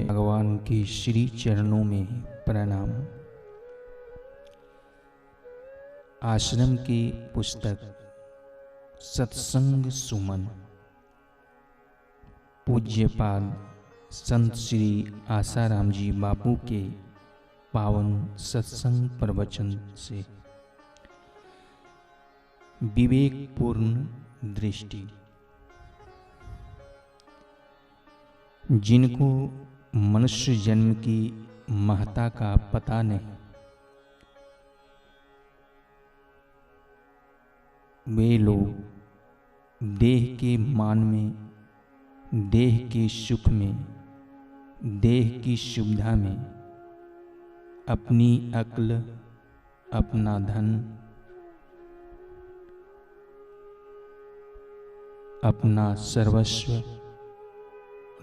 भगवान के श्री चरणों में प्रणाम। आश्रम की पुस्तक सत्संग सुमन, पूज्यपाद संत श्री आसाराम जी बापू के पावन सत्संग प्रवचन से विवेकपूर्ण दृष्टि। जिनको मनुष्य जन्म की महत्ता का पता नहीं, वे लोग देह के मान में, देह के सुख में, देह की सुविधा में अपनी अक्ल, अपना धन, अपना सर्वस्व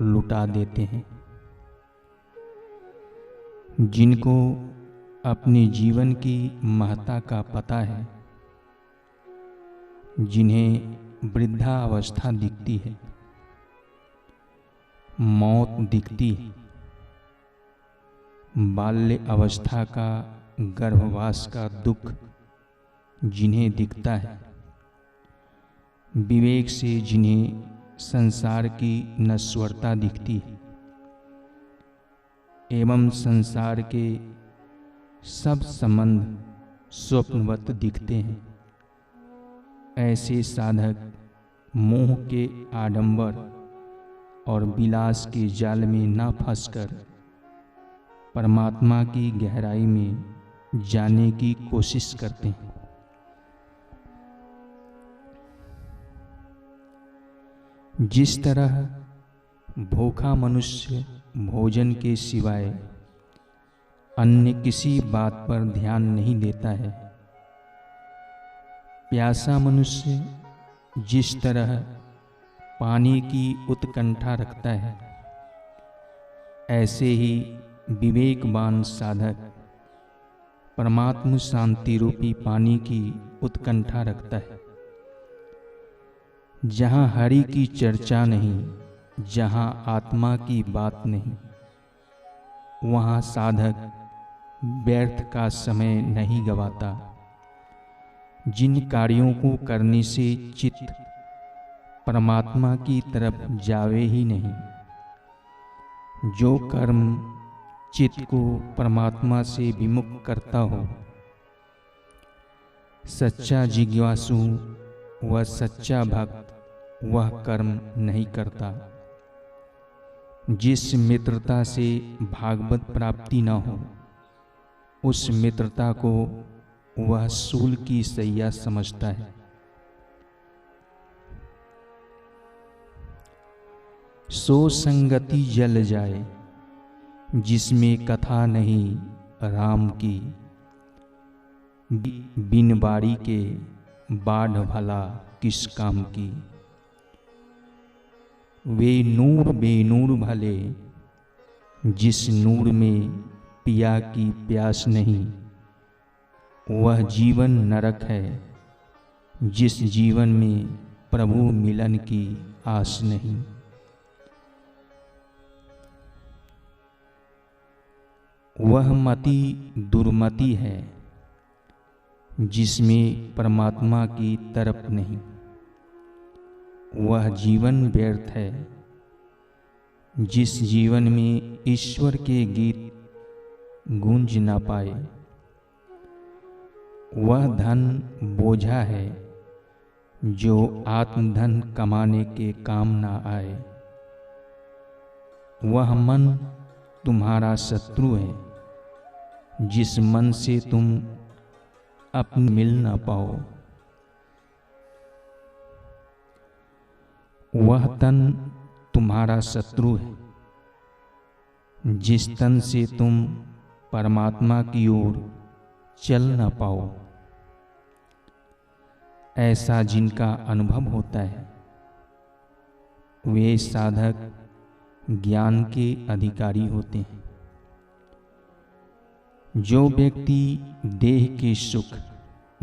लुटा देते हैं। जिनको अपने जीवन की महत्ता का पता है, जिन्हें वृद्धावस्था दिखती है, मौत दिखती है, बाल्य अवस्था का गर्भवास का दुख जिन्हें दिखता है, विवेक से जिन्हें संसार की नश्वरता दिखती है एवं संसार के सब संबंध स्वप्नवत दिखते हैं, ऐसे साधक मोह के आडंबर और विलास के जाल में न फंसकर परमात्मा की गहराई में जाने की कोशिश करते हैं। जिस तरह भूखा मनुष्य भोजन के सिवाय अन्य किसी बात पर ध्यान नहीं देता है, प्यासा मनुष्य जिस तरह पानी की उत्कंठा रखता है, ऐसे ही विवेकवान साधक परमात्म शांति रूपी पानी की उत्कंठा रखता है। जहाँ हरि की चर्चा नहीं, जहाँ आत्मा की बात नहीं, वहाँ साधक व्यर्थ का समय नहीं गवाता। जिन कार्यों को करने से चित्त परमात्मा की तरफ जावे ही नहीं, जो कर्म चित्त को परमात्मा से विमुख करता हो, सच्चा जिज्ञासु वह सच्चा भक्त वह कर्म नहीं करता। जिस मित्रता से भागवत प्राप्ति न हो, उस मित्रता को वह सूल की सैया समझता है। सो संगति जल जाए जिसमें कथा नहीं राम की, बिन बारी के बाढ़ भला किस काम की। वे नूर बेनूर भले जिस नूर में पिया की प्यास नहीं, वह जीवन नरक है जिस जीवन में प्रभु मिलन की आस नहीं। वह मति दुर्मति है जिसमें परमात्मा की तरफ नहीं, वह जीवन व्यर्थ है जिस जीवन में ईश्वर के गीत गूंज ना पाए। वह धन बोझा है जो आत्मधन कमाने के काम ना आए। वह मन तुम्हारा शत्रु है जिस मन से तुम अपने मिल ना पाओ। वह तन तुम्हारा शत्रु है जिस तन से तुम परमात्मा की ओर चल न पाओ। ऐसा जिनका अनुभव होता है, वे साधक ज्ञान के अधिकारी होते हैं। जो व्यक्ति देह के सुख,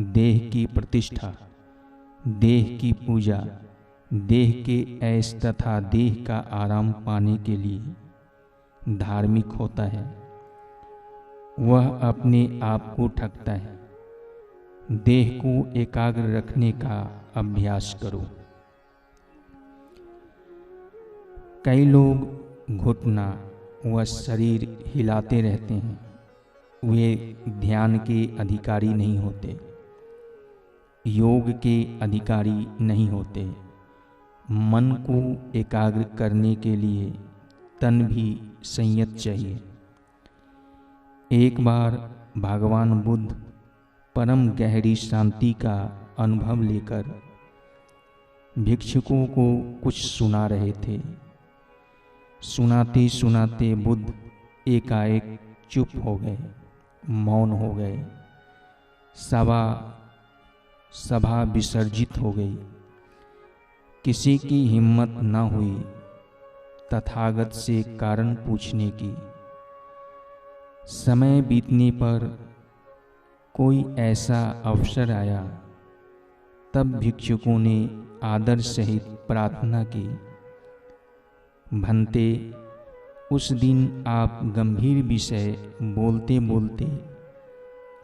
देह की प्रतिष्ठा, देह की पूजा, देह के ऐश तथा देह का आराम पाने के लिए धार्मिक होता है, वह अपने आप को ठगता है। देह को एकाग्र रखने का अभ्यास करो। कई लोग घुटना व शरीर हिलाते रहते हैं, वे ध्यान के अधिकारी नहीं होते, योग के अधिकारी नहीं होते। मन को एकाग्र करने के लिए तन भी संयत चाहिए। एक बार भगवान बुद्ध परम गहरी शांति का अनुभव लेकर भिक्षुकों को कुछ सुना रहे थे। सुनाते सुनाते बुद्ध एकाएक चुप हो गए, मौन हो गए। सभा विसर्जित हो गई। किसी की हिम्मत न हुई तथागत से कारण पूछने की। समय बीतने पर कोई ऐसा अवसर आया, तब भिक्षुकों ने आदर सहित प्रार्थना की, भंते, उस दिन आप गंभीर विषय बोलते बोलते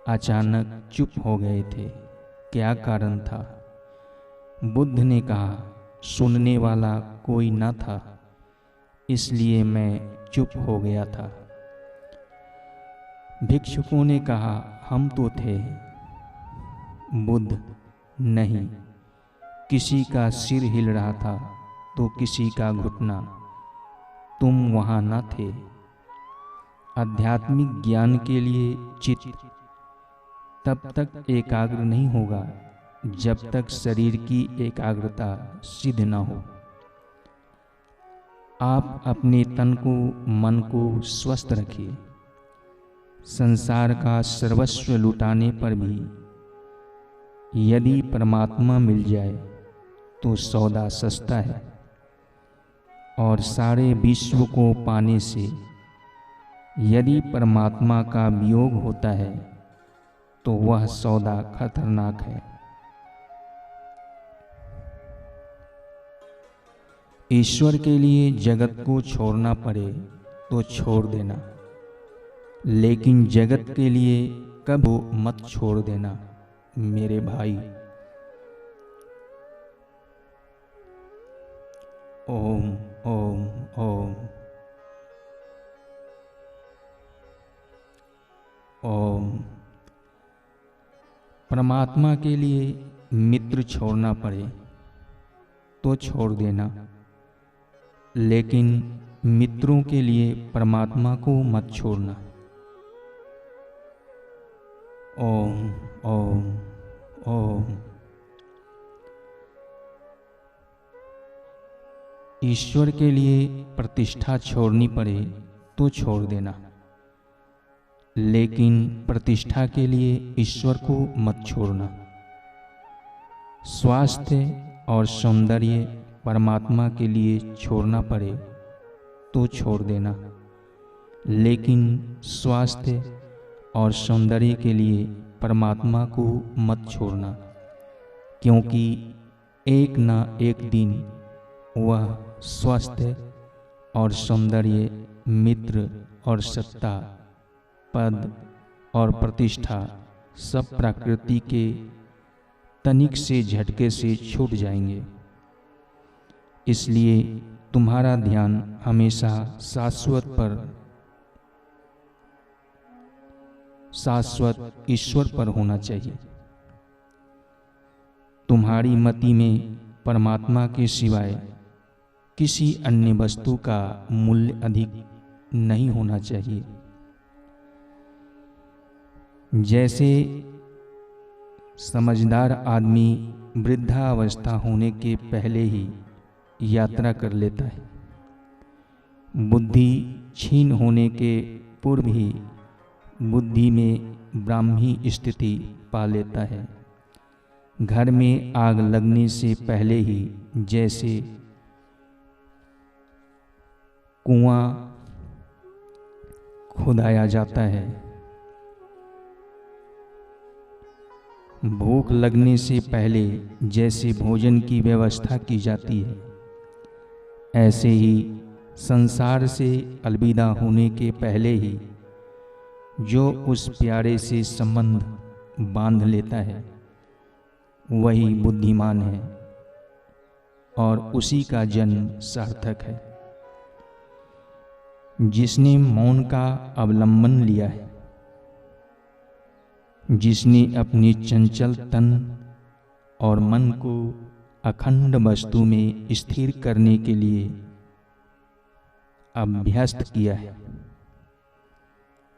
अचानक चुप हो गए थे, क्या कारण था? बुद्ध ने कहा, सुनने वाला कोई न था, इसलिए मैं चुप हो गया था। भिक्षुकों ने कहा, हम तो थे। बुद्ध, नहीं, किसी का सिर हिल रहा था तो किसी का घुटना, तुम वहां न थे। आध्यात्मिक ज्ञान के लिए चित्त तब तक एकाग्र नहीं होगा जब तक शरीर की एकाग्रता सिद्ध न हो। आप अपने तन को, मन को स्वस्थ रखिए। संसार का सर्वस्व लुटाने पर भी यदि परमात्मा मिल जाए तो सौदा सस्ता है, और सारे विश्व को पाने से यदि परमात्मा का वियोग होता है तो वह सौदा खतरनाक है। ईश्वर के लिए जगत को छोड़ना पड़े तो छोड़ देना, लेकिन जगत के लिए कभी मत छोड़ देना मेरे भाई। ओम ओम ओम ओम। परमात्मा के लिए मित्र छोड़ना पड़े तो छोड़ देना, लेकिन मित्रों के लिए परमात्मा को मत छोड़ना। ओम ओम ओम। ईश्वर के लिए प्रतिष्ठा छोड़नी पड़े तो छोड़ देना, लेकिन प्रतिष्ठा के लिए ईश्वर को मत छोड़ना। स्वास्थ्य और सौंदर्य परमात्मा के लिए छोड़ना पड़े तो छोड़ देना, लेकिन स्वास्थ्य और सौंदर्य के लिए परमात्मा को मत छोड़ना, क्योंकि एक न एक दिन वह स्वास्थ्य और सौंदर्य, मित्र और सत्ता, पद और प्रतिष्ठा सब प्रकृति के तनिक से झटके से छूट जाएंगे। इसलिए तुम्हारा ध्यान हमेशा शाश्वत ईश्वर पर होना चाहिए। तुम्हारी मति में परमात्मा के सिवाय किसी अन्य वस्तु का मूल्य अधिक नहीं होना चाहिए। जैसे समझदार आदमी वृद्धावस्था होने के पहले ही यात्रा कर लेता है, बुद्धि क्षीण होने के पूर्व ही बुद्धि में ब्राह्मी स्थिति पा लेता है, घर में आग लगने से पहले ही जैसे कुआं खुदाया जाता है, भूख लगने से पहले जैसे भोजन की व्यवस्था की जाती है, ऐसे ही संसार से अलविदा होने के पहले ही जो उस प्यारे से संबंध बांध लेता है वही बुद्धिमान है और उसी का जन्म सार्थक है। जिसने मौन का अवलंबन लिया है, जिसने अपने चंचल तन और मन को अखंड वस्तु में स्थिर करने के लिए अभ्यस्त किया है,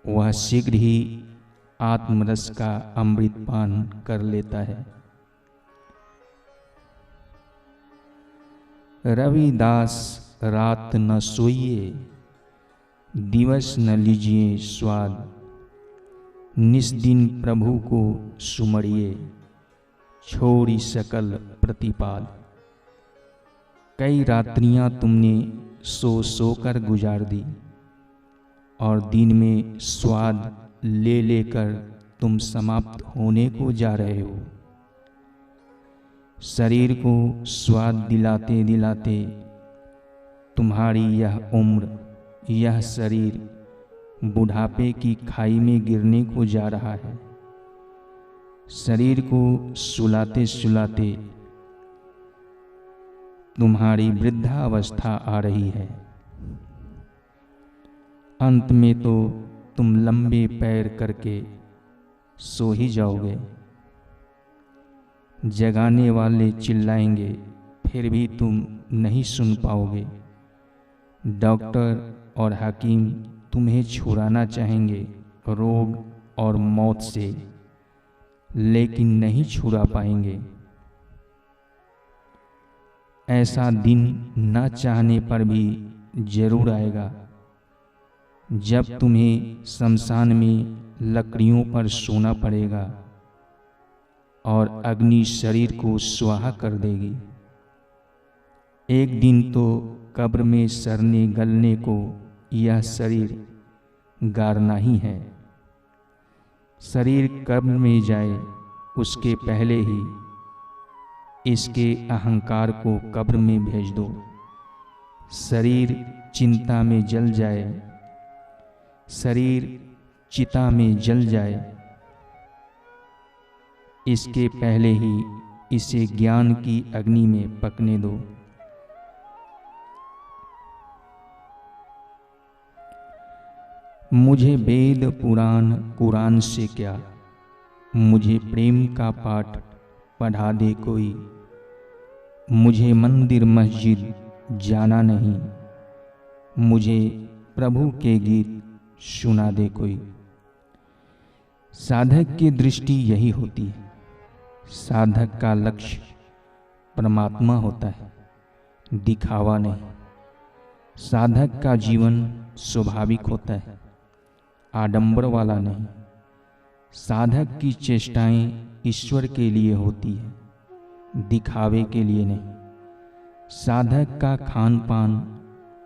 वह शीघ्र ही आत्मरस का अमृत पान कर लेता है। रविदास रात न सोइए, दिवस न लीजिए स्वाद, निस्दिन प्रभु को सुमरिए, छोड़ी सकल प्रतिपाद। कई रात्रियां तुमने सो कर गुजार दी और दिन में स्वाद ले लेकर तुम समाप्त होने को जा रहे हो। शरीर को स्वाद दिलाते दिलाते तुम्हारी यह उम्र, यह शरीर बुढ़ापे की खाई में गिरने को जा रहा है। शरीर को सुलाते सुलाते तुम्हारी वृद्धावस्था आ रही है। अंत में तो तुम लंबे पैर करके सो ही जाओगे। जगाने वाले चिल्लाएंगे, फिर भी तुम नहीं सुन पाओगे। डॉक्टर और हकीम तुम्हें छुड़ाना चाहेंगे रोग और मौत से, लेकिन नहीं छुड़ा पाएंगे। ऐसा दिन न चाहने पर भी जरूर आएगा जब तुम्हें शमशान में लकड़ियों पर सोना पड़ेगा और अग्नि शरीर को स्वाहा कर देगी। एक दिन तो कब्र में सड़ने गलने को यह शरीर गारना ही है। शरीर कब्र में जाए उसके पहले ही इसके अहंकार को कब्र में भेज दो। शरीर चिंता में जल जाए, शरीर चिता में जल जाए, इसके पहले ही इसे ज्ञान की अग्नि में पकने दो। मुझे वेद पुराण कुरान से क्या, मुझे प्रेम का पाठ पढ़ा दे कोई। मुझे मंदिर मस्जिद जाना नहीं, मुझे प्रभु के गीत सुना दे कोई। साधक की दृष्टि यही होती है। साधक का लक्ष्य परमात्मा होता है, दिखावा नहीं। साधक का जीवन स्वाभाविक होता है, आडंबर वाला नहीं। साधक की चेष्टाएं ईश्वर के लिए होती है, दिखावे के लिए नहीं। साधक का खान पान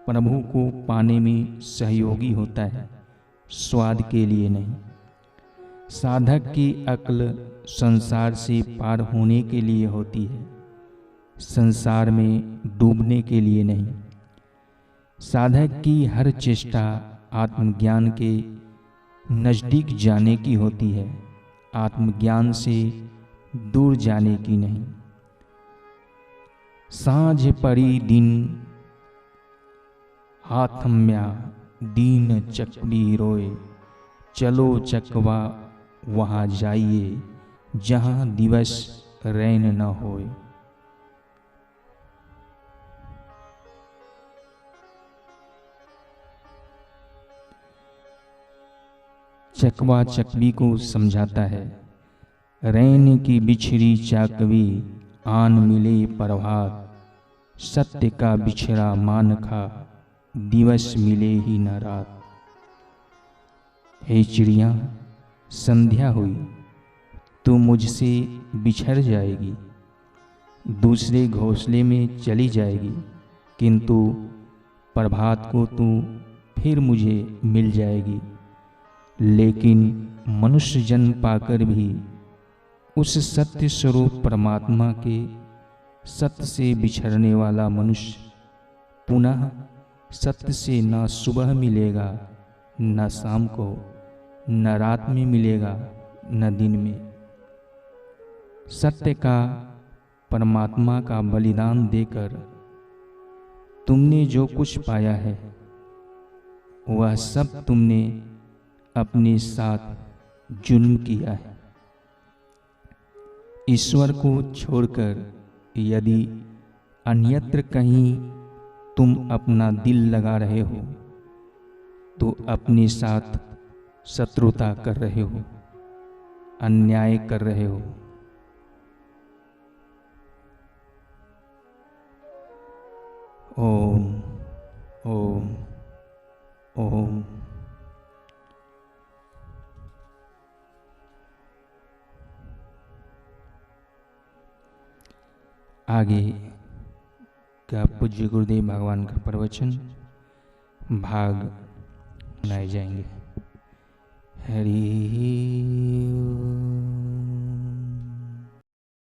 प्रभु को पाने में सहयोगी होता है, स्वाद के लिए नहीं। साधक की अक्ल संसार से पार होने के लिए होती है, संसार में डूबने के लिए नहीं। साधक की हर चेष्टा आत्मज्ञान के नजदीक जाने की होती है, आत्मज्ञान से दूर जाने की नहीं। साँझ पड़ी दिन हाथम्या दीन चकबी रोए, चलो चकवा वहाँ जाइए जहाँ दिवस रैन न होए। चकवा चकवी को समझाता है, रैन की बिछड़ी चाकवी आन मिले प्रभात, सत्य का बिछड़ा मान खा दिवस मिले ही न रात। हे चिड़िया, संध्या हुई, तू मुझसे बिछड़ जाएगी, दूसरे घोंसले में चली जाएगी, किंतु प्रभात को तू फिर मुझे मिल जाएगी। लेकिन मनुष्य जन्म पाकर भी उस सत्य स्वरूप परमात्मा के सत्य से बिछड़ने वाला मनुष्य पुनः सत्य से न सुबह मिलेगा न शाम को, न रात में मिलेगा न दिन में। सत्य का परमात्मा का बलिदान देकर तुमने जो कुछ पाया है वह सब तुमने अपने साथ जुल्म किया है। ईश्वर को छोड़कर यदि अन्यत्र कहीं तुम अपना दिल लगा रहे हो तो अपने साथ शत्रुता कर रहे हो, अन्याय कर रहे हो। ओम ओम ओम। आगे का पूज्य गुरुदेव भगवान का प्रवचन भाग सुनाए जाएंगे। हरि